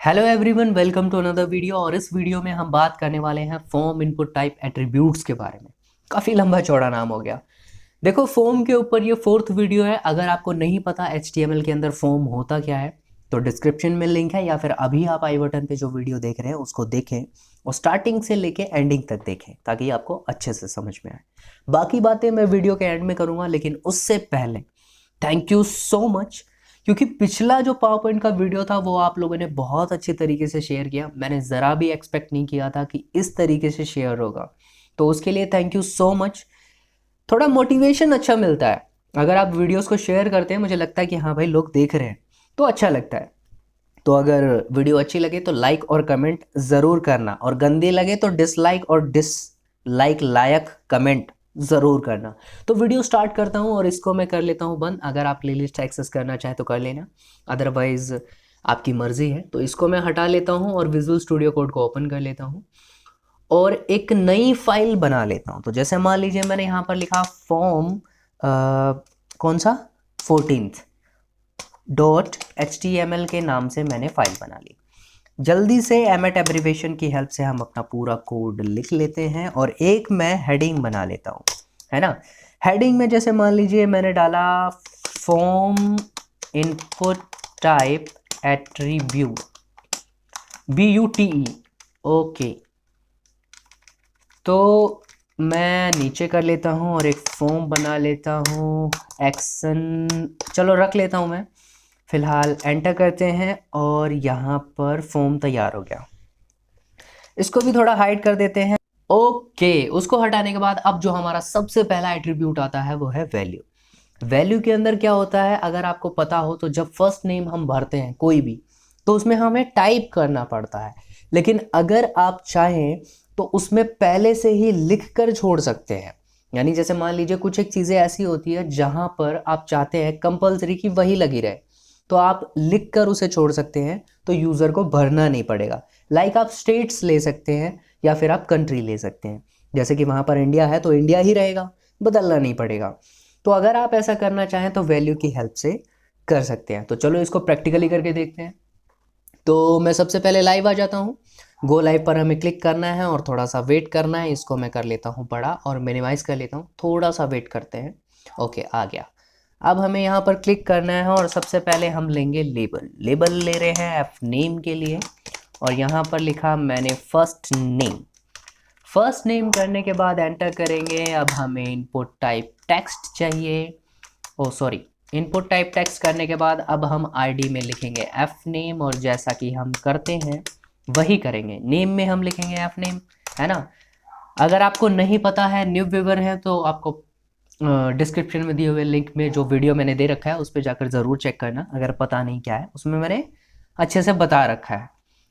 Hello everyone, welcome to another video. और इस video में हम बात करने वाले हैं फॉर्म इनपुट टाइप एट्रीब्यूट्स के बारे में। काफ़ी लंबा चौड़ा नाम हो गया। देखो, फॉर्म के ऊपर ये फोर्थ वीडियो है। अगर आपको नहीं पता HTML के अंदर फॉर्म होता क्या है तो डिस्क्रिप्शन में लिंक है, या फिर अभी आप आई बटन पे जो वीडियो देख रहे हैं उसको देखें और स्टार्टिंग से लेके एंडिंग तक देखें ताकि आपको अच्छे से समझ में आए। बाकी बातें मैं वीडियो के एंड में करूँगा, लेकिन उससे पहले थैंक यू सो मच, क्योंकि पिछला जो पावर पॉइंट का वीडियो था वो आप लोगों ने बहुत अच्छे तरीके से शेयर किया। मैंने ज़रा भी एक्सपेक्ट नहीं किया था कि इस तरीके से शेयर होगा, तो उसके लिए थैंक यू सो मच। थोड़ा मोटिवेशन अच्छा मिलता है अगर आप वीडियोस को शेयर करते हैं। मुझे लगता है कि हाँ भाई, लोग देख रहे हैं तो अच्छा लगता है। तो अगर वीडियो अच्छी लगे तो लाइक और कमेंट ज़रूर करना, और गंदी लगे तो डिसलाइक और डिसलाइक लायक कमेंट ज़रूर करना। तो वीडियो स्टार्ट करता हूँ और इसको मैं कर लेता हूँ बंद। अगर आप प्लेलिस्ट एक्सेस करना चाहें तो कर लेना, अदरवाइज़ आपकी मर्ज़ी है। तो इसको मैं हटा लेता हूँ और विजुअल स्टूडियो कोड को ओपन कर लेता हूँ और एक नई फाइल बना लेता हूँ। तो जैसे मान लीजिए मैंने यहाँ पर लिखा फॉर्म कौन सा 14th.html के नाम से मैंने फाइल बना ली। जल्दी से एमेट एब्रीवेशन की हेल्प से हम अपना पूरा कोड लिख लेते हैं और एक मैं हेडिंग बना लेता हूँ, है ना। हेडिंग में जैसे मान लीजिए मैंने डाला form input type attribute BUTE। Okay, तो मैं नीचे कर लेता हूँ और एक फॉर्म बना लेता हूँ एक्शन, चलो रख लेता हूँ मैं फिलहाल। एंटर करते हैं और यहाँ पर फॉर्म तैयार हो गया। इसको भी थोड़ा हाइड कर देते हैं। ओके, उसको हटाने के बाद अब जो हमारा सबसे पहला एट्रीब्यूट आता है वो है वैल्यू। वैल्यू के अंदर क्या होता है, अगर आपको पता हो तो जब फर्स्ट नेम हम भरते हैं कोई भी, तो उसमें हमें टाइप करना पड़ता है। लेकिन अगर आप चाहें तो उसमें पहले से ही लिख कर छोड़ सकते हैं। यानी जैसे मान लीजिए कुछ एक चीज़ें ऐसी होती है जहां पर आप चाहते हैं कंपलसरी कि वही लगी रहे, तो आप लिख कर उसे छोड़ सकते हैं, तो यूज़र को भरना नहीं पड़ेगा। लाइक आप स्टेट्स ले सकते हैं या फिर आप कंट्री ले सकते हैं। जैसे कि वहाँ पर इंडिया है तो इंडिया ही रहेगा, बदलना नहीं पड़ेगा। तो अगर आप ऐसा करना चाहें तो वैल्यू की हेल्प से कर सकते हैं। तो चलो इसको प्रैक्टिकली करके देखते हैं। तो मैं सबसे पहले लाइव आ जाता हूँ। गो लाइव पर हमें क्लिक करना है और थोड़ा सा वेट करना है। इसको मैं कर लेता हूँ बड़ा और मिनिमाइज कर लेता हूँ, थोड़ा सा वेट करते हैं। ओके, आ गया। अब हमें यहाँ पर क्लिक करना है और सबसे पहले हम लेंगे लेबल। लेबल ले रहे हैं एफ नेम के लिए, और यहाँ पर लिखा मैंने फर्स्ट नेम। फर्स्ट नेम करने के बाद एंटर करेंगे। अब हमें इनपुट टाइप टेक्स्ट चाहिए। ओ सॉरी, इनपुट टाइप टेक्स्ट करने के बाद अब हम आईडी में लिखेंगे एफ नेम, और जैसा कि हम करते हैं वही करेंगे। नेम में हम लिखेंगे एफ नेम, है ना। अगर आपको नहीं पता है, न्यू व्यूअर है, तो आपको डिस्क्रिप्शन में दिए हुए लिंक में जो वीडियो मैंने दे रखा है उस पर जाकर ज़रूर चेक करना। अगर पता नहीं क्या है, उसमें मैंने अच्छे से बता रखा है।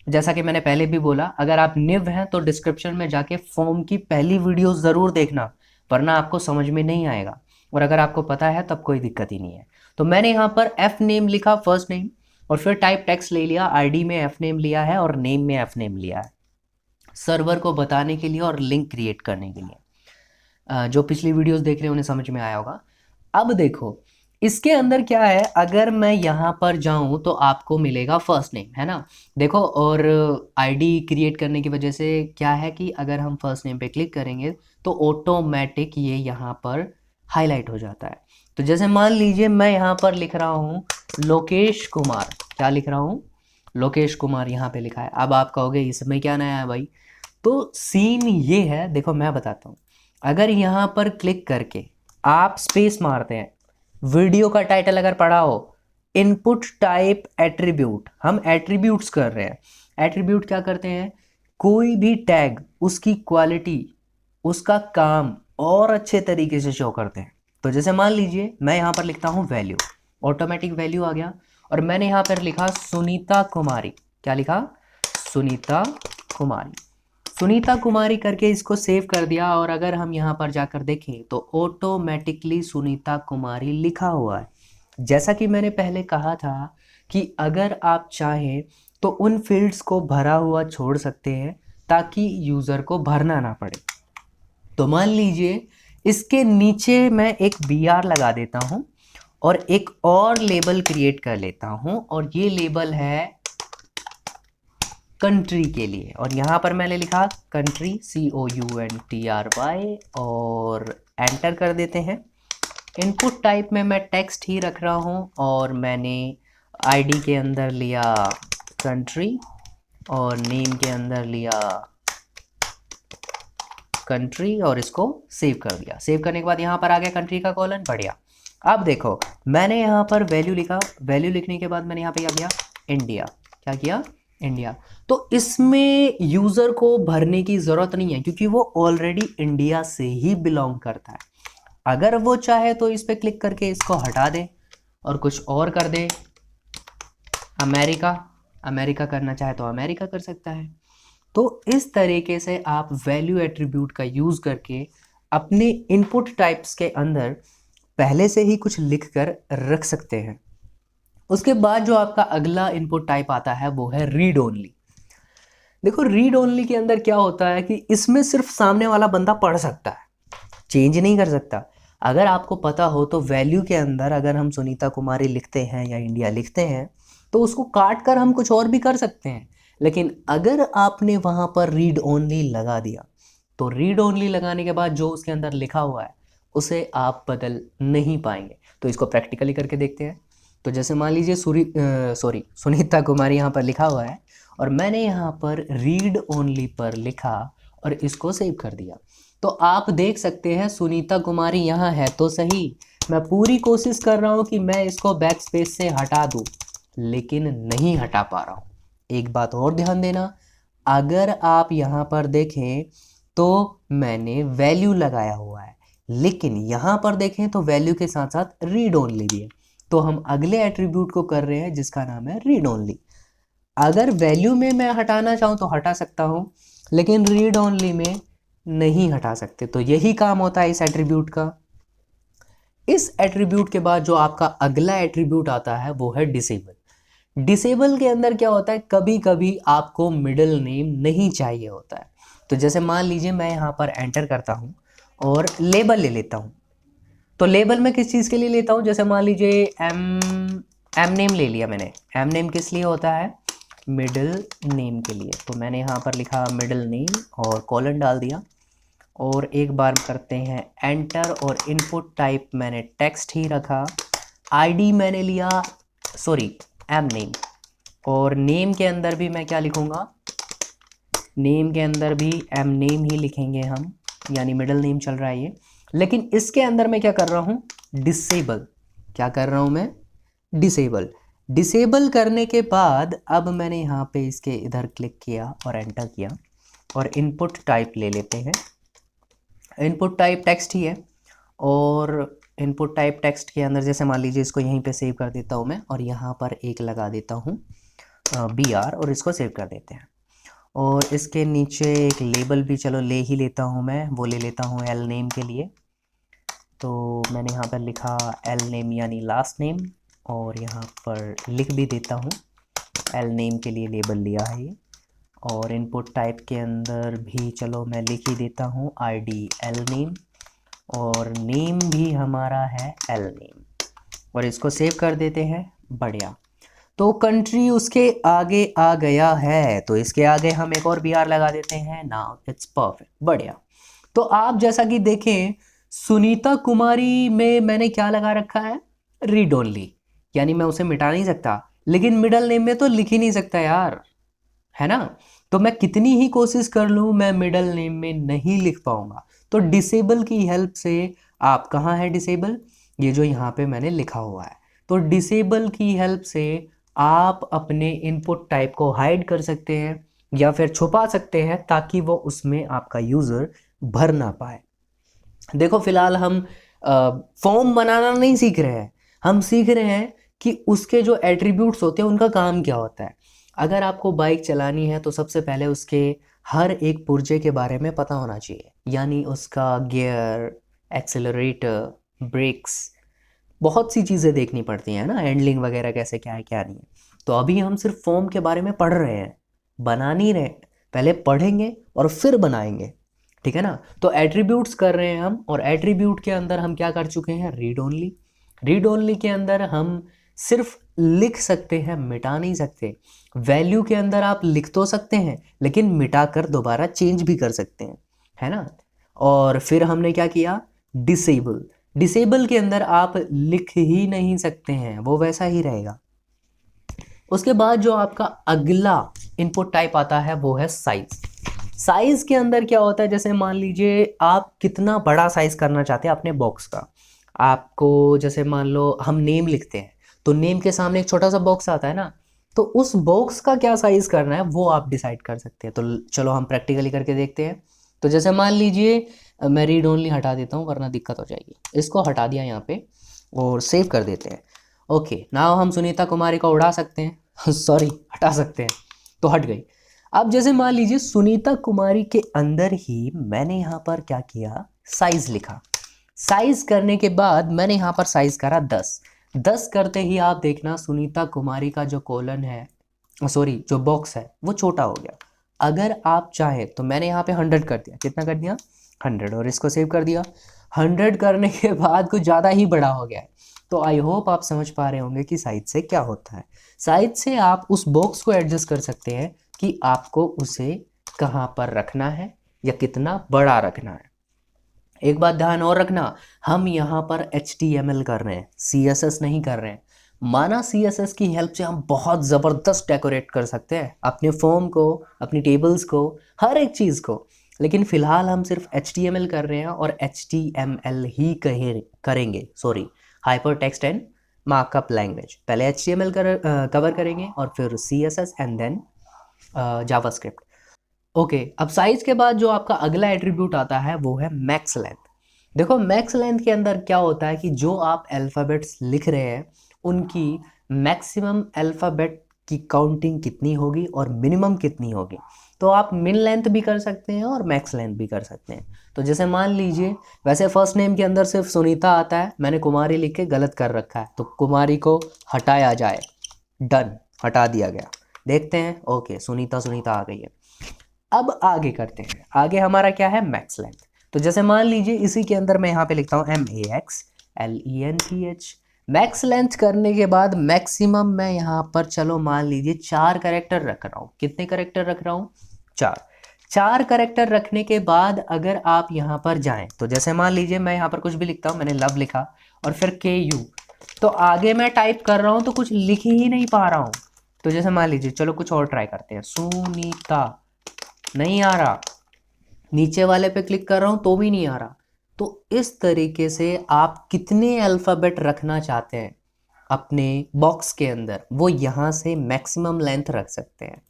जैसा कि मैंने पहले भी बोला, अगर आप न्यू हैं तो डिस्क्रिप्शन में जाके फॉर्म की पहली वीडियो ज़रूर देखना, वरना आपको समझ में नहीं आएगा। और अगर आपको पता है तब कोई दिक्कत ही नहीं है। तो मैंने यहाँ पर एफ नेम लिखा, फर्स्ट नेम, और फिर टाइप टेक्स्ट ले लिया। आईडी में एफ नेम लिया है और नेम में एफ नेम लिया है, सर्वर को बताने के लिए और लिंक क्रिएट करने के लिए। जो पिछली वीडियोस देख रहे हैं उन्हें समझ में आया होगा। अब देखो इसके अंदर क्या है, अगर मैं यहाँ पर जाऊँ तो आपको मिलेगा फर्स्ट नेम, है ना। देखो, और आईडी क्रिएट करने की वजह से क्या है कि अगर हम फर्स्ट नेम पे क्लिक करेंगे तो ऑटोमेटिक ये यहाँ पर हाईलाइट हो जाता है। तो जैसे मान लीजिए मैं यहाँ पर लिख रहा हूँ लोकेश कुमार। क्या लिख रहा हूँ? लोकेश कुमार यहाँ पे लिखा है। अब आप कहोगे इसमें क्या नया है भाई? तो सीन ये है, देखो मैं बताता हूँ। अगर यहाँ पर क्लिक करके आप स्पेस मारते हैं, वीडियो का टाइटल अगर पढ़ा हो इनपुट टाइप एट्रीब्यूट, हम एट्रीब्यूट्स कर रहे हैं। एट्रीब्यूट क्या करते हैं? कोई भी टैग, उसकी क्वालिटी, उसका काम और अच्छे तरीके से शो करते हैं। तो जैसे मान लीजिए मैं यहाँ पर लिखता हूँ वैल्यू, ऑटोमेटिक वैल्यू आ गया। और मैंने यहाँ पर लिखा सुनीता कुमारी। क्या लिखा? सुनीता कुमारी। सुनीता कुमारी करके इसको सेव कर दिया, और अगर हम यहाँ पर जाकर देखें तो ऑटोमेटिकली सुनीता कुमारी लिखा हुआ है। जैसा कि मैंने पहले कहा था कि अगर आप चाहें तो उन फील्ड्स को भरा हुआ छोड़ सकते हैं ताकि यूज़र को भरना ना पड़े। तो मान लीजिए इसके नीचे मैं एक BR लगा देता हूँ और एक और लेबल क्रिएट कर लेता हूँ, और ये लेबल है कंट्री के लिए, और यहाँ पर मैंने लिखा कंट्री COUNTRY और एंटर कर देते हैं। इनपुट टाइप में मैं टेक्स्ट ही रख रहा हूँ और मैंने आईडी के अंदर लिया कंट्री और नेम के अंदर लिया कंट्री और इसको सेव कर दिया। सेव करने के बाद यहाँ पर आ गया कंट्री का कॉलन। बढ़िया। अब देखो मैंने यहाँ पर वैल्यू लिखा, वैल्यू लिखने के बाद मैंने यहाँ पे क्या किया, इंडिया। क्या किया, इंडिया। तो इसमें यूज़र को भरने की ज़रूरत नहीं है क्योंकि वो ऑलरेडी इंडिया से ही बिलोंग करता है। अगर वो चाहे तो इस पर क्लिक करके इसको हटा दे और कुछ और कर दे, अमेरिका, अमेरिका करना चाहे तो अमेरिका कर सकता है। तो इस तरीके से आप वैल्यू एट्रीब्यूट का यूज़ करके अपने इनपुट टाइप्स के अंदर पहले से ही कुछ लिख कर रख सकते हैं। उसके बाद जो आपका अगला इनपुट टाइप आता है वो है रीड ओनली। देखो रीड ओनली के अंदर क्या होता है कि इसमें सिर्फ सामने वाला बंदा पढ़ सकता है, चेंज नहीं कर सकता। अगर आपको पता हो तो वैल्यू के अंदर अगर हम सुनीता कुमारी लिखते हैं या इंडिया लिखते हैं तो उसको काट कर हम कुछ और भी कर सकते हैं, लेकिन अगर आपने वहाँ पर रीड ओनली लगा दिया तो रीड ओनली लगाने के बाद जो उसके अंदर लिखा हुआ है उसे आप बदल नहीं पाएंगे। तो इसको प्रैक्टिकली करके देखते हैं। तो जैसे मान लीजिए सुनीता कुमारी यहाँ पर लिखा हुआ है और मैंने यहाँ पर रीड ओनली पर लिखा और इसको सेव कर दिया। तो आप देख सकते हैं सुनीता कुमारी यहाँ है तो सही, मैं पूरी कोशिश कर रहा हूँ कि मैं इसको बैक स्पेस से हटा दूँ लेकिन नहीं हटा पा रहा हूँ। एक बात और ध्यान देना, अगर आप यहाँ पर देखें तो मैंने वैल्यू लगाया हुआ है, लेकिन यहाँ पर देखें तो वैल्यू के साथ साथ रीड ओनली भी है। तो हम अगले एट्रीब्यूट को कर रहे हैं जिसका नाम है रीड ओनली। अगर वैल्यू में मैं हटाना चाहूँ तो हटा सकता हूँ, लेकिन रीड ओनली में नहीं हटा सकते। तो यही काम होता है इस एट्रीब्यूट का। इस एट्रीब्यूट के बाद जो आपका अगला एट्रीब्यूट आता है वो है डिसेबल। डिसेबल के अंदर क्या होता है, कभी कभी आपको मिडिल नेम नहीं चाहिए होता है। तो जैसे मान लीजिए मैं यहाँ पर एंटर करता हूँ और लेबल ले लेता हूँ। तो लेबल में किस चीज़ के लिए लेता हूँ, जैसे मान लीजिए एम नेम ले लिया मैंने। एम नेम किस लिए होता है, मिडिल नेम के लिए। तो मैंने यहाँ पर लिखा मिडिल नेम और कॉलन डाल दिया और एक बार करते हैं एंटर और इनपुट टाइप मैंने टेक्स्ट ही रखा। आईडी मैंने लिया एम नेम और नेम के अंदर भी मैं क्या लिखूँगा, नेम के अंदर भी एम नेम ही लिखेंगे हम, यानी मिडिल नेम चल रहा है ये। लेकिन इसके अंदर मैं क्या कर रहा हूँ, डिसेबल। क्या कर रहा हूँ मैं, डिसेबल। डिसेबल करने के बाद अब मैंने यहाँ पे इसके इधर क्लिक किया और एंटर किया और इनपुट टाइप ले लेते हैं। इनपुट टाइप टेक्स्ट ही है और इनपुट टाइप टेक्स्ट के अंदर जैसे मान लीजिए इसको यहीं पे सेव कर देता हूँ मैं और यहाँ पर एक लगा देता हूँ BR और इसको सेव कर देते हैं। और इसके नीचे एक लेबल भी चलो ले ही लेता हूँ मैं, वो ले लेता हूँ एल नेम के लिए। तो मैंने यहाँ पर लिखा एल नेम यानी लास्ट नेम और यहाँ पर लिख भी देता हूँ एल नेम के लिए लेबल लिया है ये। और इनपुट टाइप के अंदर भी चलो मैं लिख ही देता हूँ ID एल नेम और नेम भी हमारा है एल नेम और इसको सेव कर देते हैं। बढ़िया। तो कंट्री उसके आगे आ गया है, तो इसके आगे हम एक और BR लगा देते हैं। Now it's perfect. बढ़िया। तो आप जैसा कि देखें सुनीता कुमारी में मैंने क्या लगा रखा है, रीड ओनली, यानी मैं उसे मिटा नहीं सकता, लेकिन मिडल नेम में तो लिख ही नहीं सकता यार, है ना। तो मैं कितनी ही कोशिश कर लूँ मैं मिडल नेम में नहीं लिख पाऊंगा। तो डिसेबल की हेल्प से, आप कहाँ है डिसेबल, ये जो यहाँ पे मैंने लिखा हुआ है। तो डिसेबल की हेल्प से आप अपने इनपुट टाइप को हाइड कर सकते हैं या फिर छुपा सकते हैं ताकि वो उसमें आपका यूज़र भर ना पाए। देखो फिलहाल हम फॉर्म बनाना नहीं सीख रहे हैं, हम सीख रहे हैं कि उसके जो एट्रीब्यूट्स होते हैं उनका काम क्या होता है। अगर आपको बाइक चलानी है तो सबसे पहले उसके हर एक पुर्जे के बारे में पता होना चाहिए, यानी उसका गियर, एक्सेलरेटर, ब्रेक्स, बहुत सी चीज़ें देखनी पड़ती हैं ना, हैंडलिंग वगैरह कैसे क्या है क्या नहीं है। तो अभी हम सिर्फ फॉर्म के बारे में पढ़ रहे हैं, बना नहीं रहे। पहले पढ़ेंगे और फिर बनाएंगे, ठीक है ना। तो एट्रीब्यूट्स कर रहे हैं हम, और एट्रीब्यूट के अंदर हम क्या कर चुके हैं, रीड ओनली। रीड ओनली के अंदर हम सिर्फ लिख सकते हैं, मिटा नहीं सकते। वैल्यू के अंदर आप लिख तो सकते हैं लेकिन मिटाकर दोबारा चेंज भी कर सकते हैं, है ना। और फिर हमने क्या किया, डिसेबल। डिसेबल के अंदर आप लिख ही नहीं सकते हैं, वो वैसा ही रहेगा। उसके बाद जो आपका अगला इनपुट टाइप आता है वो है साइज। साइज के अंदर क्या होता है, जैसे मान लीजिए आप कितना बड़ा साइज करना चाहते हैं अपने बॉक्स का। आपको जैसे मान लो हम नेम लिखते हैं तो नेम के सामने एक छोटा सा बॉक्स आता है ना, तो उस बॉक्स का क्या साइज करना है वो आप डिसाइड कर सकते हैं। तो चलो हम प्रैक्टिकली करके देखते हैं। तो जैसे मान लीजिए मैं रीड ओनली हटा देता हूँ वरना दिक्कत हो जाएगी। इसको हटा दिया यहाँ पे और सेव कर देते हैं। ओके, नाउ हम सुनीता कुमारी को उड़ा सकते हैं सॉरी हटा सकते हैं, तो हट गई। अब जैसे मान लीजिए सुनीता कुमारी के अंदर ही मैंने यहाँ पर क्या किया, साइज लिखा। साइज करने के बाद मैंने यहाँ पर साइज करा 10। 10 करते ही आप देखना सुनीता कुमारी का जो कॉलन है, सॉरी जो बॉक्स है वो छोटा हो गया। अगर आप चाहे तो मैंने यहाँ पे 100 कर दिया। कितना कर दिया, 100, और इसको सेव कर दिया। 100 करने के बाद कुछ ज़्यादा ही बड़ा हो गया है। तो आई होप आप समझ पा रहे होंगे कि साइज से क्या होता है। साइज से आप उस बॉक्स को एडजस्ट कर सकते हैं कि आपको उसे कहाँ पर रखना है या कितना बड़ा रखना है। एक बात ध्यान और रखना, हम यहाँ पर HTML कर रहे हैं, CSS नहीं कर रहे हैं। माना CSS की हेल्प से हम बहुत ज़बरदस्त डेकोरेट कर सकते हैं अपने फॉर्म को, अपनी टेबल्स को, हर एक चीज़ को, लेकिन फ़िलहाल हम सिर्फ HTML कर रहे हैं और HTML ही करेंगे, sorry hyper text and markup language. पहले HTML कवर करेंगे और फिर CSS and then JavaScript. Okay, अब साइज के बाद जो आपका अगला एट्रीब्यूट आता है वो है मैक्स लेंथ। देखो मैक्स लेंथ के अंदर क्या होता है कि जो आप अल्फ़ाबेट्स लिख रहे हैं उनकी मैक्सिमम अल्फ़ाबेट की काउंटिंग कितनी होगी और मिनिमम कितनी होगी। तो आप मिन लेंथ भी कर सकते हैं और मैक्स लेंथ भी कर सकते हैं। तो जैसे मान लीजिए, वैसे फर्स्ट नेम के अंदर सिर्फ सुनीता आता है, मैंने कुमारी लिख के गलत कर रखा है, तो कुमारी को हटाया जाए। डन, हटा दिया गया। देखते हैं, ओके सुनीता सुनीता आ गई है। अब आगे करते हैं, आगे हमारा क्या है, मैक्स लेंथ। तो जैसे मान लीजिए इसी के अंदर मैं यहाँ पे लिखता हूँ MAXLENTH। मैक्स लेंथ करने के बाद मैक्सिमम मैं यहाँ पर, चलो मान लीजिए 4 कैरेक्टर रख रहा हूँ। कितने कैरेक्टर रख रहा हूँ, 4 कैरेक्टर रखने के बाद अगर आप यहाँ पर जाएं तो जैसे मान लीजिए मैं यहाँ पर कुछ भी लिखता हूँ, मैंने लव लिखा और फिर KU, तो आगे मैं टाइप कर रहा हूँ तो कुछ लिख ही नहीं पा रहा हूँ। तो जैसे मान लीजिए, चलो कुछ और ट्राई करते हैं, सुनीता, नहीं आ रहा। नीचे वाले पे क्लिक कर रहा हूं तो भी नहीं आ रहा। तो इस तरीके से आप कितने अल्फ़ाबेट रखना चाहते हैं अपने बॉक्स के अंदर, वो यहाँ से मैक्सिमम लेंथ रख सकते हैं।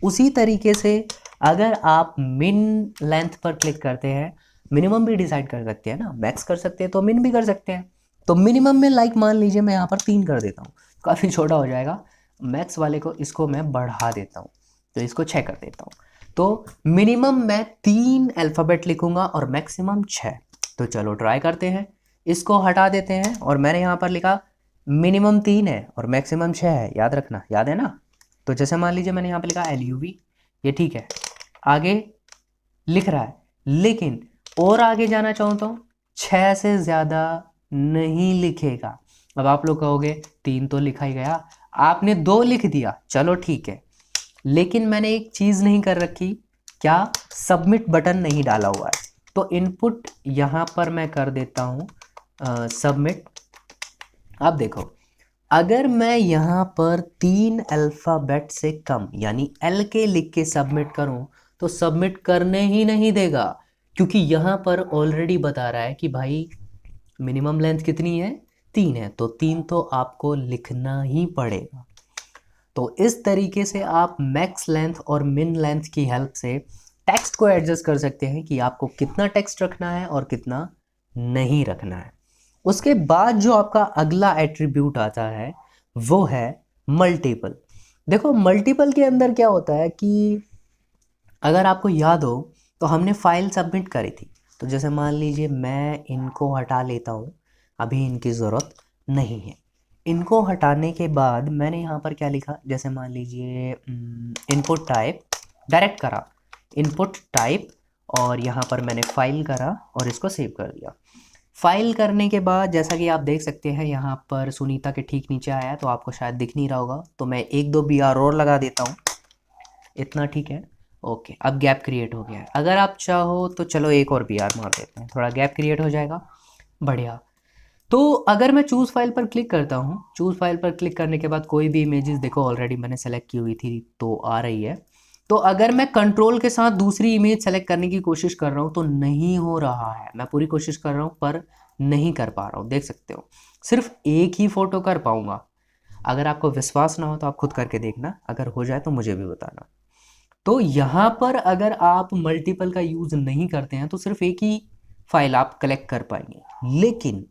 उसी तरीके से अगर आप मिन लेंथ पर क्लिक करते हैं, मिनिमम भी डिसाइड कर सकते हैं ना, मैक्स कर सकते हैं तो मिन भी कर सकते हैं। तो मिनिमम में लाइक मान लीजिए मैं यहाँ पर 3 कर देता हूँ, काफ़ी छोटा हो जाएगा। मैक्स वाले को, इसको मैं बढ़ा देता हूँ, तो इसको 6 कर देता हूँ। तो मिनिमम मैं 3 अल्फ़ाबेट लिखूंगा और मैक्सिमम 6। तो चलो ट्राई करते हैं, इसको हटा देते हैं और मैंने यहाँ पर लिखा मिनिमम 3 है और मैक्सिमम 6 है, याद रखना, याद है ना। तो जैसे मान लीजिए मैंने यहाँ पर लिखा LUV, ये ठीक है, आगे लिख रहा है, लेकिन और आगे जाना चाहूँ तो 6 से ज़्यादा नहीं लिखेगा। अब आप लोग कहोगे 3 तो लिखा ही गया, आपने 2 लिख दिया, चलो ठीक है, लेकिन मैंने एक चीज़ नहीं कर रखी, क्या, सबमिट बटन नहीं डाला हुआ है। तो इनपुट यहाँ पर मैं कर देता हूँ सबमिट। अब देखो, अगर मैं यहाँ पर 3 अल्फ़ाबेट से कम यानी LK लिख के सबमिट करूँ तो सबमिट करने ही नहीं देगा, क्योंकि यहाँ पर ऑलरेडी बता रहा है कि भाई मिनिमम लेंथ कितनी है, 3 है, तो 3 तो आपको लिखना ही पड़ेगा। तो इस तरीके से आप मैक्स लेंथ और मिन लेंथ की हेल्प से टेक्स्ट को एडजस्ट कर सकते हैं कि आपको कितना टेक्स्ट रखना है और कितना नहीं रखना है। उसके बाद जो आपका अगला एट्रीब्यूट आता है वो है मल्टीपल। देखो मल्टीपल के अंदर क्या होता है कि अगर आपको याद हो तो हमने फाइल सबमिट करी थी। तो जैसे मान लीजिए मैं इनको हटा लेता हूँ, अभी इनकी ज़रूरत नहीं है। इनको हटाने के बाद मैंने यहाँ पर क्या लिखा, जैसे मान लीजिए इनपुट टाइप डायरेक्ट करा, इनपुट टाइप, और यहाँ पर मैंने फाइल करा और इसको सेव कर दिया। फाइल करने के बाद जैसा कि आप देख सकते हैं यहाँ पर सुनीता के ठीक नीचे आया है, तो आपको शायद दिख नहीं रहा होगा, तो मैं 1-2 BR और लगा देता हूँ, इतना ठीक है। ओके, अब गैप क्रिएट हो गया है। अगर आप चाहो तो चलो एक और BR मार देते हैं, थोड़ा गैप क्रिएट हो जाएगा, बढ़िया। तो अगर मैं चूज़ फाइल पर क्लिक करता हूँ, चूज़ फाइल पर क्लिक करने के बाद कोई भी इमेजेस, देखो ऑलरेडी मैंने सेलेक्ट की हुई थी तो आ रही है। तो अगर मैं कंट्रोल के साथ दूसरी इमेज सेलेक्ट करने की कोशिश कर रहा हूँ तो नहीं हो रहा है, मैं पूरी कोशिश कर रहा हूँ पर नहीं कर पा रहा हूँ, देख सकते हो। सिर्फ एक ही फ़ोटो कर पाऊँगा। अगर आपको विश्वास ना हो तो आप खुद करके देखना, अगर हो जाए तो मुझे भी बताना। तो यहाँ पर अगर आप मल्टीपल का यूज़ नहीं करते हैं तो सिर्फ एक ही फाइल आप कलेक्ट कर पाएंगे। लेकिन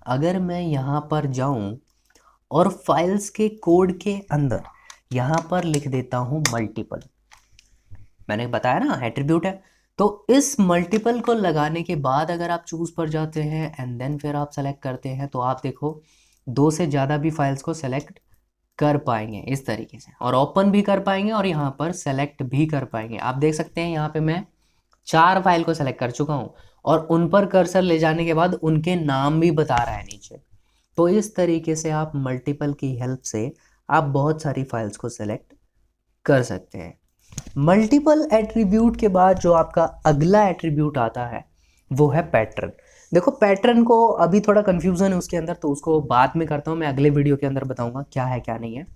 अगर मैं यहाँ पर जाऊँ और फाइल्स के कोड के अंदर यहाँ पर लिख देता हूँ मल्टीपल, मैंने बताया ना एट्रीब्यूट है, तो इस मल्टीपल को लगाने के बाद अगर आप चूज़ पर जाते हैं एंड देन फिर आप सेलेक्ट करते हैं तो आप देखो 2 से ज़्यादा भी फाइल्स को सेलेक्ट कर पाएंगे इस तरीके से, और ओपन भी कर पाएंगे और यहाँ पर सेलेक्ट भी कर पाएंगे। आप देख सकते हैं यहाँ पे मैं 4 फाइल को सेलेक्ट कर चुका हूँ और उन पर कर्सर ले जाने के बाद उनके नाम भी बता रहा है नीचे। तो इस तरीके से आप मल्टीपल की हेल्प से आप बहुत सारी फाइल्स को सेलेक्ट कर सकते हैं। मल्टीपल एट्रीब्यूट के बाद जो आपका अगला एट्रीब्यूट आता है वो है पैटर्न। देखो पैटर्न को अभी थोड़ा कन्फ्यूज़न है उसके अंदर, तो उसको बाद में करता हूँ, मैं अगले वीडियो के अंदर बताऊँगा क्या है क्या नहीं है।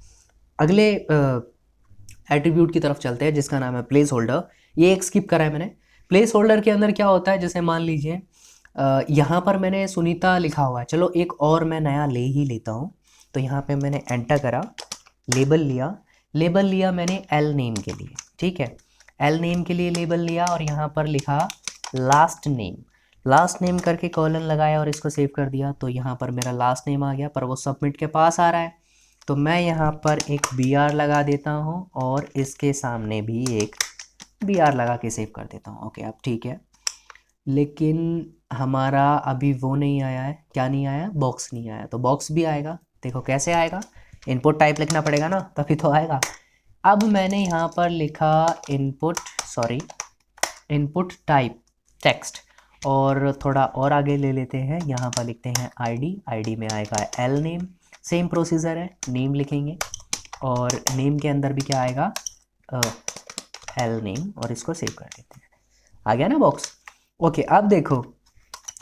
अगले एट्रीब्यूट की तरफ चलते हैं जिसका नाम है प्लेस होल्डर। ये एक स्किप करा है मैंने। प्लेस होल्डर के अंदर क्या होता है, जैसे मान लीजिए यहाँ पर मैंने सुनीता लिखा हुआ है, चलो एक और मैं नया ले ही लेता हूँ। तो यहाँ पे मैंने एंटर करा, लेबल लिया मैंने एल नेम के लिए, ठीक है, एल नेम के लिए लेबल लिया और यहाँ पर लिखा लास्ट नेम करके कॉलन लगाया और इसको सेव कर दिया। तो यहाँ पर मेरा लास्ट नेम आ गया, पर वो सबमिट के पास आ रहा है, तो मैं यहाँ पर एक BR लगा देता हूँ और इसके सामने भी एक BR लगा के सेव कर देता हूँ। ओके, अब ठीक है, लेकिन हमारा अभी वो नहीं आया है, क्या नहीं आया, बॉक्स नहीं आया, तो बॉक्स भी आएगा। देखो कैसे आएगा, इनपुट टाइप लिखना पड़ेगा ना, तभी तो आएगा। अब मैंने यहाँ पर लिखा इनपुट टाइप टेक्स्ट, और थोड़ा और आगे ले लेते हैं, यहाँ पर लिखते हैं ID में आएगा एल नेम, सेम प्रोसीजर है, नेम लिखेंगे और नेम के अंदर भी क्या आएगा, एल नेम, और इसको सेव कर देते हैं। आ गया ना बॉक्स। ओके, अब देखो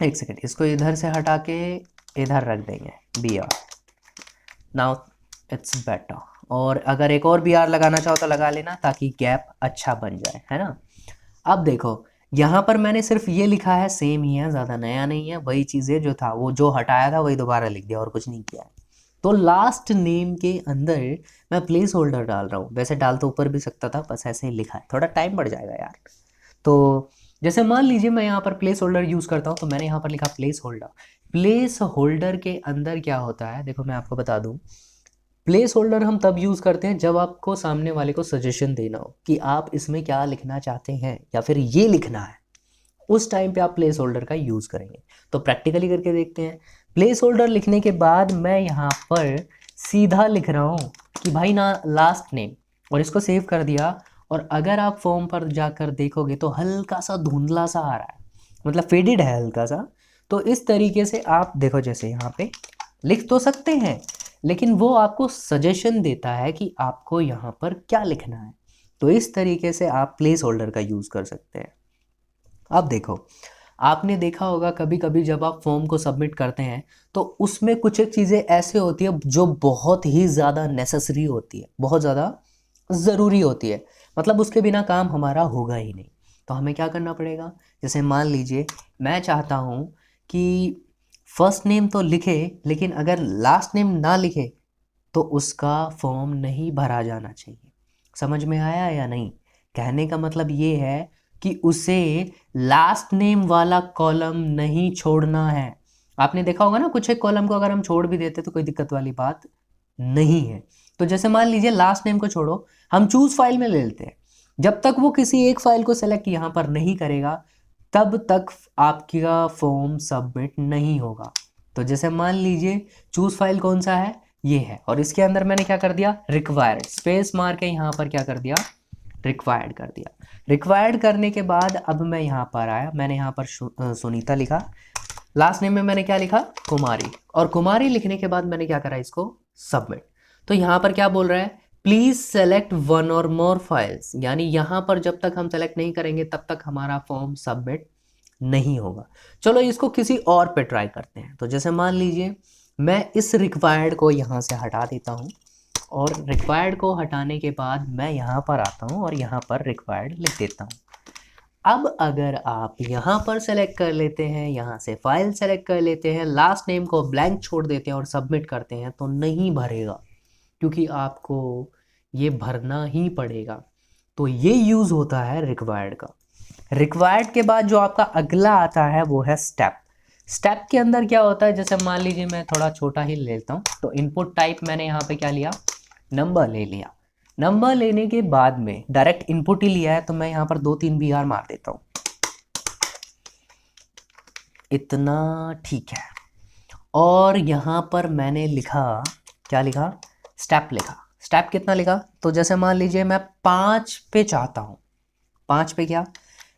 एक सेकेंड, इसको इधर से हटा के इधर रख देंगे BR, नाउ इट्स बेटर। और अगर एक और BR लगाना चाहो तो लगा लेना ताकि गैप अच्छा बन जाए, है ना। अब देखो यहाँ पर मैंने सिर्फ ये लिखा है, सेम ही है, ज़्यादा नया नहीं है, वही चीज़ें जो था वो जो हटाया था वही दोबारा लिख दिया और कुछ नहीं किया है। तो लास्ट नेम के अंदर मैं प्लेस होल्डर डाल रहा हूँ, वैसे डाल तो ऊपर भी सकता था, बस ऐसे ही लिखा है, थोड़ा टाइम बढ़ जाएगा यार। तो जैसे मान लीजिए मैं यहाँ पर प्लेस होल्डर यूज़ करता हूँ, तो मैंने यहाँ पर लिखा प्लेस होल्डर के अंदर क्या होता है, देखो मैं आपको बता दूँ। प्लेस होल्डर हम तब यूज़ करते हैं जब आपको सामने वाले को सजेशन देना हो कि आप इसमें क्या लिखना चाहते हैं या फिर ये लिखना है, उस टाइम पे आप प्लेस होल्डर का यूज़ करेंगे। तो प्रैक्टिकली करके देखते हैं। प्लेस होल्डर लिखने के बाद मैं यहाँ पर सीधा लिख रहा हूँ कि भाई ना लास्ट नेम, और इसको सेव कर दिया। और अगर आप फॉर्म पर जाकर देखोगे तो हल्का सा धुंधला सा आ रहा है, मतलब फेडेड है हल्का सा। तो इस तरीके से आप देखो, जैसे यहाँ पे लिख तो सकते हैं लेकिन वो आपको सजेशन देता है कि आपको यहाँ पर क्या लिखना है। तो इस तरीके से आप प्लेस होल्डर का यूज़ कर सकते हैं। अब देखो, आपने देखा होगा कभी कभी जब आप फॉर्म को सबमिट करते हैं तो उसमें कुछ एक चीज़ें ऐसे होती है जो बहुत ही ज़्यादा नेसेसरी होती है, बहुत ज़्यादा ज़रूरी होती है, मतलब उसके बिना काम हमारा होगा ही नहीं। तो हमें क्या करना पड़ेगा, जैसे मान लीजिए मैं चाहता हूँ कि फर्स्ट नेम तो लिखे लेकिन अगर लास्ट नेम ना लिखे तो उसका फॉर्म नहीं भरा जाना चाहिए। समझ में आया या नहीं? कहने का मतलब ये है कि उसे लास्ट नेम वाला कॉलम नहीं छोड़ना है। आपने देखा होगा ना, कुछ एक कॉलम को अगर हम छोड़ भी देते तो कोई दिक्कत वाली बात नहीं है। तो जैसे मान लीजिए लास्ट नेम को छोड़ो, हम चूज फाइल में ले लेते हैं, जब तक वो किसी एक फाइल को सेलेक्ट यहाँ पर नहीं करेगा तब तक आपका फॉर्म सबमिट नहीं होगा। तो जैसे मान लीजिए चूज फाइल कौन सा है, ये है, और इसके अंदर मैंने क्या कर दिया, रिक्वायर्ड, स्पेस मार के यहाँ पर क्या कर दिया, रिक्वायर्ड कर दिया। रिक्वायर्ड करने के बाद अब मैं यहाँ पर आया, मैंने यहाँ पर सुनीता लिखा, लास्ट नेम में मैंने क्या लिखा, कुमारी, और कुमारी लिखने के बाद मैंने क्या करा, इसको सबमिट। तो यहाँ पर क्या बोल रहा है, प्लीज सेलेक्ट वन और मोर फाइल्स, यानी यहाँ पर जब तक हम सेलेक्ट नहीं करेंगे तब तक हमारा फॉर्म सबमिट नहीं होगा। चलो इसको किसी और पे ट्राई करते हैं। तो जैसे मान लीजिए मैं इस रिक्वायर्ड को यहाँ से हटा देता हूँ, और रिक्वायर्ड को हटाने के बाद मैं यहाँ पर आता हूँ और यहाँ पर रिक्वायर्ड लिख देता हूँ। अब अगर आप यहाँ पर सेलेक्ट कर लेते हैं, यहाँ से फाइल सेलेक्ट कर लेते हैं, लास्ट नेम को ब्लैंक छोड़ देते हैं और सबमिट करते हैं, तो नहीं भरेगा, क्योंकि आपको ये भरना ही पड़ेगा। तो ये यूज़ होता है रिक्वायर्ड का। रिक्वायर्ड के बाद जो आपका अगला आता है वो है स्टेप। स्टेप के अंदर क्या होता है, जैसे मान लीजिए मैं थोड़ा छोटा ही लेता हूँ, तो इनपुट टाइप मैंने यहाँ पे क्या लिया, नंबर ले लिया। नंबर लेने के बाद में डायरेक्ट इनपुट ही लिया है, तो मैं यहाँ पर 2-3 BR मार देता हूँ, इतना ठीक है। और यहाँ पर मैंने लिखा, क्या लिखा, स्टेप लिखा। स्टेप कितना लिखा, तो जैसे मान लीजिए मैं 5 पे चाहता हूँ, 5 पे क्या,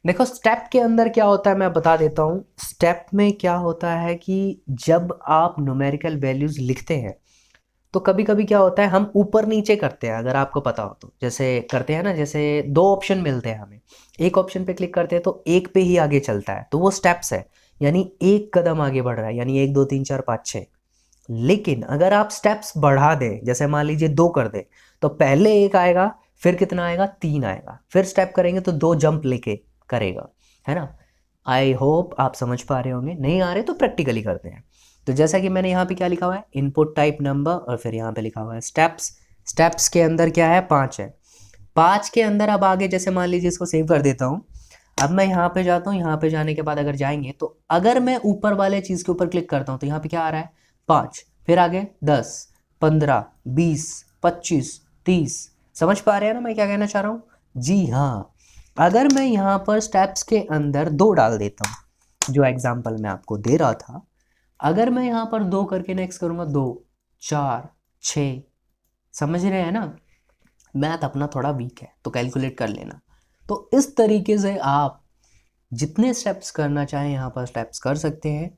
देखो स्टेप के अंदर क्या होता है मैं बता देता हूँ। स्टेप में क्या होता है कि जब आप न्यूमेरिकल वैल्यूज़ लिखते हैं तो कभी कभी क्या होता है हम ऊपर नीचे करते हैं, अगर आपको पता हो तो, जैसे करते हैं ना, जैसे 2 ऑप्शन मिलते हैं हमें, एक ऑप्शन पे क्लिक करते हैं तो एक पे ही आगे चलता है, तो वो स्टेप्स है, यानी एक कदम आगे बढ़ रहा है, यानी 1 2 3 4 5 6। लेकिन अगर आप स्टेप्स बढ़ा दें, जैसे मान लीजिए 2 कर दें, तो पहले 1 आएगा, फिर कितना आएगा, 3 आएगा, फिर स्टेप करेंगे तो 2 जंप लेके करेगा, है ना। आई होप आप समझ पा रहे होंगे, नहीं आ रहे तो प्रैक्टिकली करते हैं। तो जैसा कि मैंने यहाँ पे क्या लिखा हुआ है, इनपुट टाइप नंबर, और फिर यहाँ पे लिखा हुआ है स्टेप्स। स्टेप्स के अंदर क्या है, 5 है। 5 के अंदर अब आगे जैसे मान लीजिए इसको सेव कर देता हूँ। अब मैं यहाँ पे जाता हूँ, यहाँ पे जाने के बाद अगर जाएंगे तो अगर मैं ऊपर वाले चीज़ के ऊपर क्लिक करता हूँ तो यहाँ पे क्या आ रहा है, 5, फिर आगे 10 15 20 25 30। समझ पा रहे हैं ना मैं क्या कहना चाह रहा हूँ, जी हाँ। अगर मैं यहाँ पर स्टेप्स के अंदर 2 डाल देता हूँ, जो एग्जाम्पल मैं आपको दे रहा था, अगर मैं यहाँ पर 2 करके नेक्स्ट करूँगा, 2 4 6, समझ रहे हैं ना। मैथ अपना थोड़ा वीक है तो कैलकुलेट कर लेना। तो इस तरीके से आप जितने स्टेप्स करना चाहें यहाँ पर स्टेप्स कर सकते हैं।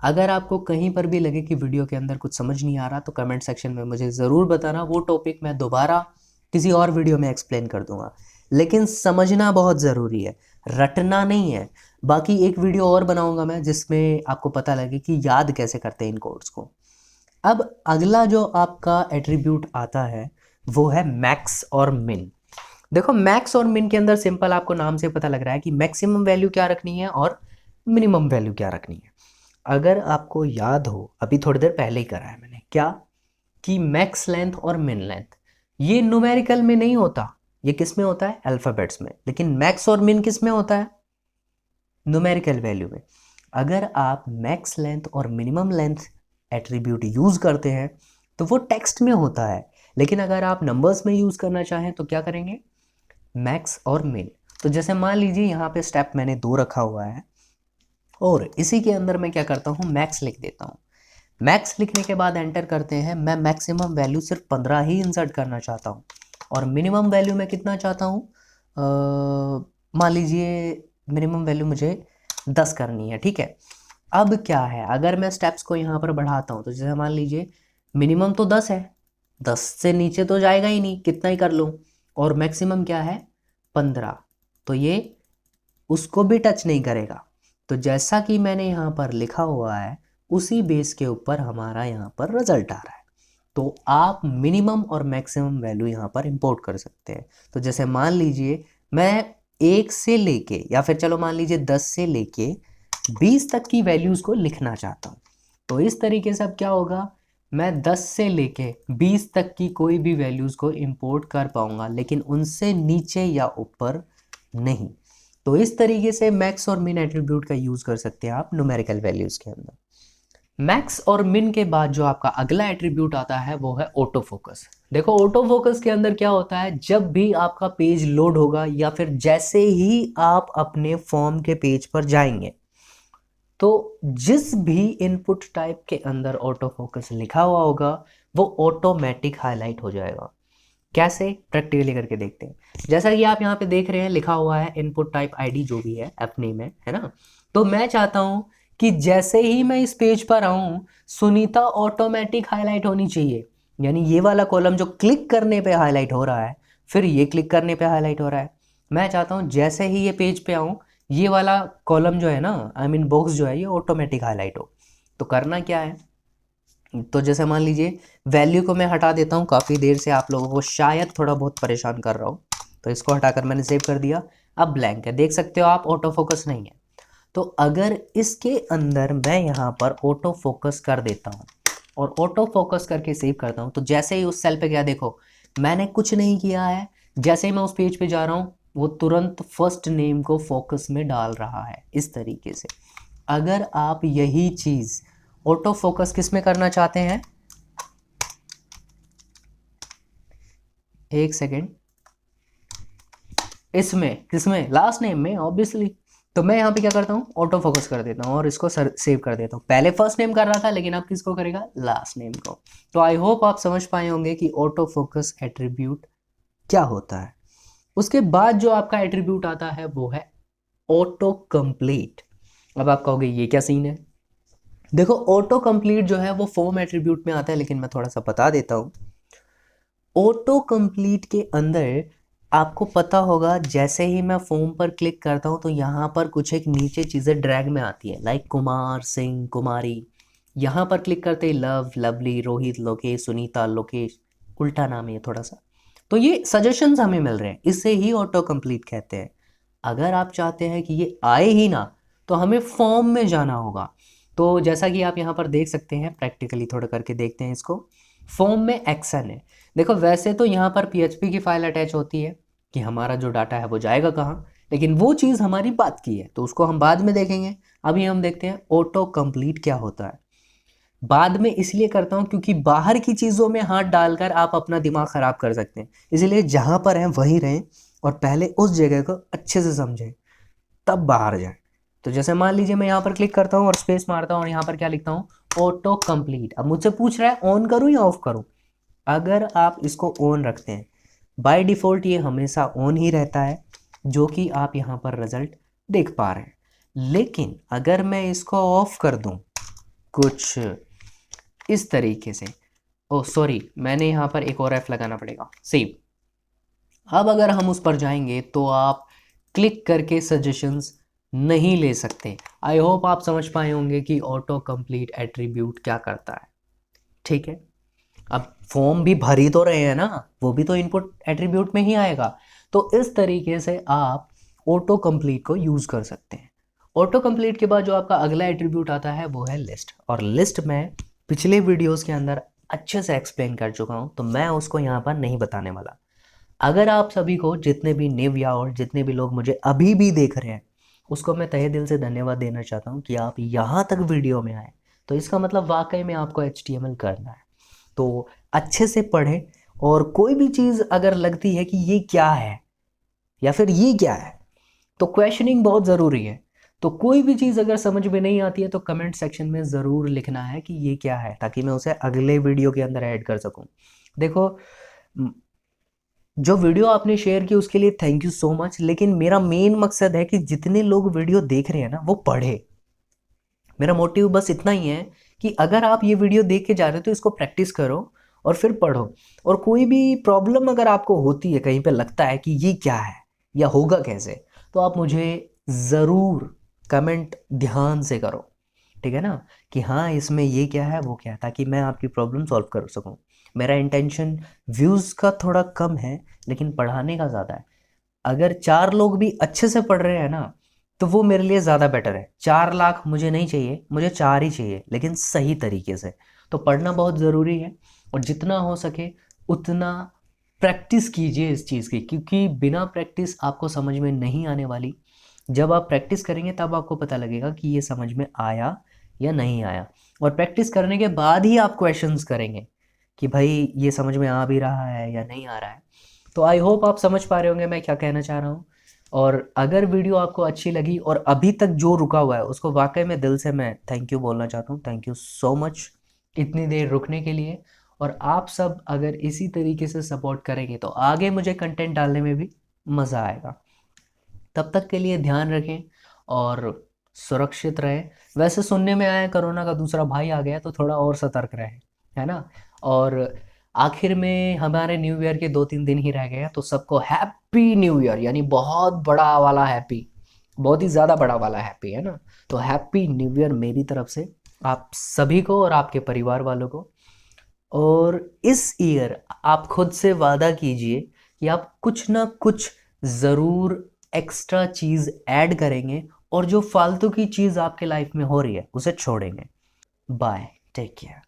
अगर आपको कहीं पर भी लगे कि वीडियो के अंदर कुछ समझ नहीं आ रहा तो कमेंट सेक्शन में मुझे ज़रूर बताना, वो टॉपिक मैं दोबारा किसी और वीडियो में एक्सप्लेन कर दूंगा। लेकिन समझना बहुत ज़रूरी है, रटना नहीं है। बाकी एक वीडियो और बनाऊंगा मैं जिसमें आपको पता लगे कि याद कैसे करते हैं इन कोड्स को। अब अगला जो आपका एट्रीब्यूट आता है वो है मैक्स और मिन। देखो मैक्स और मिन के अंदर सिंपल आपको नाम से पता लग रहा है कि मैक्सिमम वैल्यू क्या रखनी है और मिनिमम वैल्यू क्या रखनी है। अगर आपको याद हो, अभी थोड़ी देर पहले ही करा है मैंने, क्या कि मैक्स लेंथ और मिन लेंथ ये न्यूमेरिकल में नहीं होता, ये किस में होता है, अल्फ़ाबेट्स में। लेकिन मैक्स और मिन किस में होता है, न्यूमेरिकल वैल्यू में। अगर आप मैक्स लेंथ और मिनिमम लेंथ एट्रीब्यूट यूज़ करते हैं तो वो टेक्स्ट में होता है, लेकिन अगर आप नंबर्स में यूज़ करना चाहें तो क्या करेंगे, मैक्स और मिन। तो जैसे मान लीजिए यहाँ पे स्टेप मैंने 2 रखा हुआ है और इसी के अंदर मैं क्या करता हूँ, मैक्स लिख देता हूँ। मैक्स लिखने के बाद एंटर करते हैं। मैं मैक्सिमम वैल्यू सिर्फ 15 ही इंसर्ट करना चाहता हूँ और मिनिमम वैल्यू मैं कितना चाहता हूँ, मान लीजिए मिनिमम वैल्यू मुझे 10 करनी है, ठीक है। अब क्या है, अगर मैं स्टेप्स को यहाँ पर बढ़ाता हूँ तो जैसे मान लीजिए मिनिमम तो 10 है, 10 से नीचे तो जाएगा ही नहीं, कितना ही कर लूँ, और मैक्सिमम क्या है 15, तो ये उसको भी टच नहीं करेगा। तो जैसा कि मैंने यहाँ पर लिखा हुआ है उसी बेस के ऊपर हमारा यहाँ पर रिजल्ट आ रहा है। तो आप मिनिमम और मैक्सिमम वैल्यू यहाँ पर इंपोर्ट कर सकते हैं। तो जैसे मान लीजिए मैं 1 से लेके, या फिर चलो मान लीजिए 10 से लेके 20 तक की वैल्यूज़ को लिखना चाहता हूँ, तो इस तरीके से अब क्या होगा, मैं 10 से लेके 20 तक की कोई भी वैल्यूज़ को इंपोर्ट कर पाऊँगा, लेकिन उनसे नीचे या ऊपर नहीं। तो इस तरीके से मैक्स और मिन एट्रीब्यूट का यूज़ कर सकते हैं आप न्यूमेरिकल वैल्यूज़ के अंदर। मैक्स और मिन के बाद जो आपका अगला एट्रीब्यूट आता है वो है ऑटो फोकस। देखो ऑटो फोकस के अंदर क्या होता है, जब भी आपका पेज लोड होगा या फिर जैसे ही आप अपने फॉर्म के पेज पर जाएंगे तो जिस भी इनपुट टाइप के अंदर ऑटो फोकस लिखा हुआ होगा वो ऑटोमेटिक हाईलाइट हो जाएगा। कैसे, प्रैक्टिकली करके देखते हैं। जैसा कि आप यहाँ पे देख रहे हैं लिखा हुआ है इनपुट टाइप आईडी जो भी है एफ नेम है ना। तो मैं चाहता हूँ कि जैसे ही मैं इस पेज पर आऊँ सुनीता ऑटोमेटिक हाईलाइट होनी चाहिए, यानी ये वाला कॉलम जो क्लिक करने पे हाईलाइट हो रहा है, फिर ये क्लिक करने पे हाईलाइट हो रहा है। मैं चाहता हूँ जैसे ही ये पेज पे आऊँ ये वाला कॉलम जो है ना, आई मीन बॉक्स जो है, ये ऑटोमेटिक हाईलाइट हो। तो करना क्या है, तो जैसे मान लीजिए वैल्यू को मैं हटा देता हूँ, काफ़ी देर से आप लोगों को शायद थोड़ा बहुत परेशान कर रहा हूँ, तो इसको हटाकर मैंने सेव कर दिया। अब ब्लैंक है, देख सकते हो आप, ऑटो फोकस नहीं है। तो अगर इसके अंदर मैं यहाँ पर ऑटो फोकस कर देता हूँ और ऑटो फोकस करके सेव करता हूँ, तो जैसे ही उस सेल पे गया, देखो मैंने कुछ नहीं किया है, जैसे ही मैं उस पेज पे जा रहा हूँ वो तुरंत फर्स्ट नेम को फोकस में डाल रहा है। इस तरीके से अगर आप यही चीज़ ऑटो फोकस किस में करना चाहते हैं, एक सेकेंड, इसमें किसमें, लास्ट नेम में ऑब्वियसली। तो मैं यहाँ पे क्या करता हूँ, ऑटो फोकस कर देता हूँ और इसको सेव कर देता हूँ। पहले फर्स्ट नेम कर रहा था लेकिन अब किसको करेगा, लास्ट नेम को। तो आई होप आप समझ पाए होंगे कि ऑटो फोकस एट्रीब्यूट क्या होता है। उसके बाद जो आपका एट्रीब्यूट आता है वो है ऑटो कंप्लीट। अब आप कहोगे ये क्या सीन है, देखो ऑटो कंप्लीट जो है वो फॉर्म एट्रीब्यूट में आता है, लेकिन मैं थोड़ा सा बता देता हूँ। ऑटो कंप्लीट के अंदर आपको पता होगा जैसे ही मैं फॉर्म पर क्लिक करता हूँ तो यहाँ पर कुछ एक नीचे चीज़ें ड्रैग में आती है, लाइक कुमार, सिंह, कुमारी। यहाँ पर क्लिक करते ही लव, लवली, रोहित, लोकेश, सुनीता, लोकेश, उल्टा नाम है थोड़ा सा। तो ये सजेशंस हमें मिल रहे हैं, इसे ही ऑटो कंप्लीट कहते हैं। अगर आप चाहते हैं कि ये आए ही ना तो हमें फॉर्म में जाना होगा। तो जैसा कि आप यहाँ पर देख सकते हैं, प्रैक्टिकली थोड़ा करके देखते हैं इसको। फॉर्म में एक्शन है, देखो वैसे तो यहाँ पर PHP की फाइल अटैच होती है कि हमारा जो डाटा है वो जाएगा कहाँ, लेकिन वो चीज़ हमारी बात की है तो उसको हम बाद में देखेंगे। अभी हम देखते हैं ऑटो कंप्लीट क्या होता है। बाद में इसलिए करता हूँ क्योंकि बाहर की चीज़ों में हाथ डालकर आप अपना दिमाग ख़राब कर सकते हैं, इसलिए जहाँ पर हैं वहीं रहें और पहले उस जगह को अच्छे से समझें तब बाहर जाएं। तो जैसे मान लीजिए मैं यहाँ पर क्लिक करता हूँ और स्पेस मारता हूँ और यहाँ पर क्या लिखता हूँ, ऑटो कंप्लीट। अब मुझसे पूछ रहा है ऑन करूँ या ऑफ करूँ। अगर आप इसको ऑन रखते हैं बाय डिफ़ॉल्ट ये हमेशा ऑन ही रहता है, जो कि आप यहाँ पर रिजल्ट देख पा रहे हैं। लेकिन अगर मैं इसको ऑफ कर दूं कुछ इस तरीके से, ओ सॉरी मैंने यहाँ पर एक और एफ लगाना पड़ेगा, सेव। अब अगर हम उस पर जाएंगे तो आप क्लिक करके सजेशंस नहीं ले सकते। आई होप आप समझ पाए होंगे कि ऑटो कंप्लीट एट्रीब्यूट क्या करता है। ठीक है, अब फॉर्म भी भर ही तो रहे हैं ना, वो भी तो इनपुट एट्रीब्यूट में ही आएगा। तो इस तरीके से आप ऑटो कंप्लीट को यूज़ कर सकते हैं। ऑटो कंप्लीट के बाद जो आपका अगला एट्रीब्यूट आता है वो है लिस्ट, और लिस्ट में पिछले वीडियोस के अंदर अच्छे से एक्सप्लेन कर चुका हूँ, तो मैं उसको यहाँ पर नहीं बताने वाला। अगर आप सभी को, जितने भी निव्या और जितने भी लोग मुझे अभी भी देख रहे हैं, उसको मैं तहे दिल से धन्यवाद देना चाहता हूँ कि आप यहाँ तक वीडियो में आए, तो इसका मतलब वाकई में आपको HTML करना है। तो अच्छे से पढ़ें, और कोई भी चीज़ अगर लगती है कि ये क्या है या फिर ये क्या है, तो क्वेश्चनिंग बहुत ज़रूरी है। तो कोई भी चीज़ अगर समझ में नहीं आती है तो कमेंट सेक्शन में ज़रूर लिखना है कि ये क्या है, ताकि मैं उसे अगले वीडियो के अंदर ऐड कर सकूं। देखो जो वीडियो आपने शेयर की उसके लिए थैंक यू सो मच, लेकिन मेरा मेन मकसद है कि जितने लोग वीडियो देख रहे हैं ना वो पढ़े। मेरा मोटिव बस इतना ही है कि अगर आप ये वीडियो देख के जा रहे हो तो इसको प्रैक्टिस करो और फिर पढ़ो। और कोई भी प्रॉब्लम अगर आपको होती है, कहीं पे लगता है कि ये क्या है या होगा कैसे, तो आप मुझे ज़रूर कमेंट ध्यान से करो, ठीक है ना, कि हाँ इसमें ये क्या है वो क्या है, ताकि मैं आपकी प्रॉब्लम सॉल्व कर सकूँ। मेरा इंटेंशन व्यूज़ का थोड़ा कम है लेकिन पढ़ाने का ज़्यादा है। अगर 4 लोग भी अच्छे से पढ़ रहे हैं ना तो वो मेरे लिए ज़्यादा बेटर है। 4 लाख मुझे नहीं चाहिए, मुझे 4 ही चाहिए, लेकिन सही तरीके से। तो पढ़ना बहुत ज़रूरी है और जितना हो सके उतना प्रैक्टिस कीजिए इस चीज़ की, क्योंकि बिना प्रैक्टिस आपको समझ में नहीं आने वाली। जब आप प्रैक्टिस करेंगे तब आपको पता लगेगा कि ये समझ में आया या नहीं आया, और प्रैक्टिस करने के बाद ही आप क्वेश्चंस करेंगे कि भाई ये समझ में आ भी रहा है या नहीं आ रहा है। तो आई होप आप समझ पा रहे होंगे मैं क्या कहना चाह रहा हूँ। और अगर वीडियो आपको अच्छी लगी और अभी तक जो रुका हुआ है उसको वाकई में दिल से मैं थैंक यू बोलना चाहता हूँ। थैंक यू सो मच इतनी देर रुकने के लिए। और आप सब अगर इसी तरीके से सपोर्ट करेंगे तो आगे मुझे कंटेंट डालने में भी मज़ा आएगा। तब तक के लिए ध्यान रखें और सुरक्षित रहें। वैसे सुनने में आया कोरोना का दूसरा भाई आ गया, तो थोड़ा और सतर्क रहें, है ना। और आखिर में हमारे न्यू ईयर के 2-3 दिन ही रह गए हैं, तो सबको हैप्पी न्यू ईयर, यानी बहुत बड़ा वाला हैप्पी, बहुत ही ज़्यादा बड़ा वाला हैप्पी, है ना। तो हैप्पी न्यू ईयर मेरी तरफ से आप सभी को और आपके परिवार वालों को। और इस ईयर आप खुद से वादा कीजिए कि आप कुछ ना कुछ ज़रूर एक्स्ट्रा चीज़ ऐड करेंगे, और जो फालतू की चीज़ आपके लाइफ में हो रही है उसे छोड़ेंगे। Bye, take care.